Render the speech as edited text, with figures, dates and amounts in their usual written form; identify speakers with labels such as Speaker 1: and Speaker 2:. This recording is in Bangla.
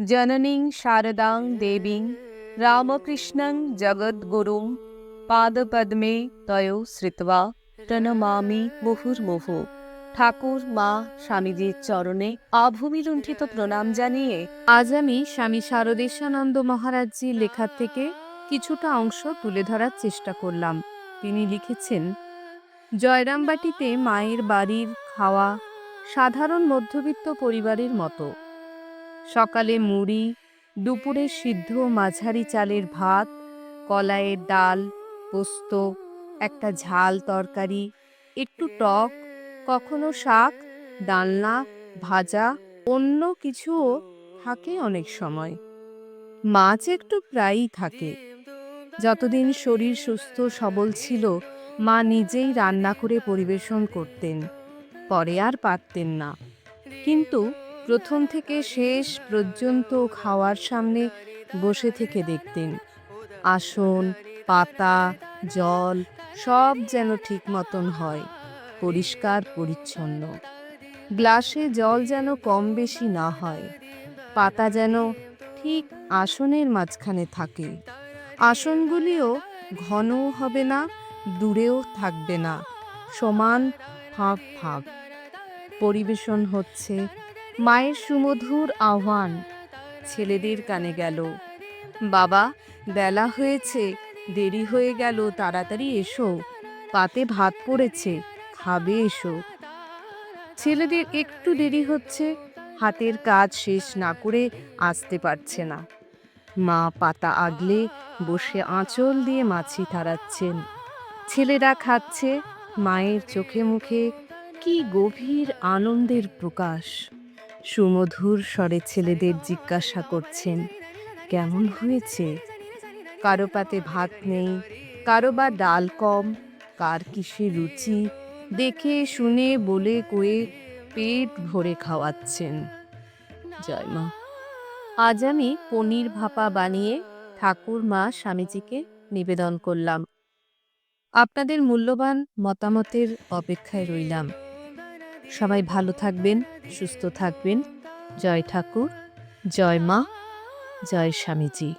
Speaker 1: জননীং শারদাং দেবীং রামকৃষ্ণং জগদ্গুরুং পাদপদ্মে তয়ো শ্রিত্বা প্রণমামি মুহুর্মুহু। ঠাকুর মা স্বামীজির চরণে আভূমিলুণ্ঠিত প্রণাম জানিয়ে আজ আমি স্বামী শারদেশানন্দ মহারাজজির লেখা থেকে কিছুটা অংশ তুলে ধরার চেষ্টা করলাম। তিনি লিখেছেন, জয়রামবাটিতে মায়ের বাড়ির খাওয়া সাধারণ মধ্যবিত্ত পরিবারের মতো। সকালে মুড়ি, দুপুরে সিদ্ধ মাঝারি চালের ভাত, কলাইয়ের ডাল, পোস্ত, একটা ঝাল তরকারি, একটু টক, কখনো শাক, ডালনা, ভাজা, অন্য কিছুও থাকে অনেক সময়। মাছ একটু প্রায়ই থাকে। যতদিন শরীর সুস্থ সবল ছিল, মা নিজেই রান্না করে পরিবেশন করতেন, পরে আর পারতেন না। কিন্তু প্রথম থেকে শেষ পর্যন্ত খাওয়ার সামনে বসে থেকে দেখতেন। আসন, পাতা, জল সব যেন ঠিক মতন হয়, পরিষ্কার পরিচ্ছন্ন। গ্লাসে জল যেন কম বেশি না হয়। পাতা যেন ঠিক আসনের মাঝখানে থাকে। আসনগুলিও ঘনও হবে না, দূরেও থাকবে না, সমান ফাঁক ফাঁক। পরিবেশন হচ্ছে। মায়ের সুমধুর আহ্বান ছেলেদের কানে গেল, বাবা বেলা হয়েছে, দেরি হয়ে গেল, তাড়াতাড়ি এসো, পাতে ভাত পড়েছে, খাবে এসো। ছেলেদের একটু দেরি হচ্ছে, হাতের কাজ শেষ না করে আসতে পারছে না। মা পাতা আগলে বসে আঁচল দিয়ে মাছি তাড়াচ্ছেন। ছেলেরা খাচ্ছে, মায়ের চোখে মুখে কি গভীর আনন্দের প্রকাশ। সুমধুর স্বরে ছেলেদের জিজ্ঞাসা করছেন, কেমন হয়েছে? কারো পাতে ভাত নেই, কারো বা ডাল কম, কার কিসে রুচি, দেখে শুনে বলে কয়ে পেট ভরে খাওয়াচ্ছেন। জয় মা। আজ আমি পনির ভাপা বানিয়ে ঠাকুর মা স্বামীজিকে নিবেদন করলাম। আপনাদের মূল্যবান মতামতের অপেক্ষায় রইলাম। সবাই ভালো থাকবেন, সুস্থ থাকবেন। জয় ঠাকুর, জয় মা, জয় স্বামীজি।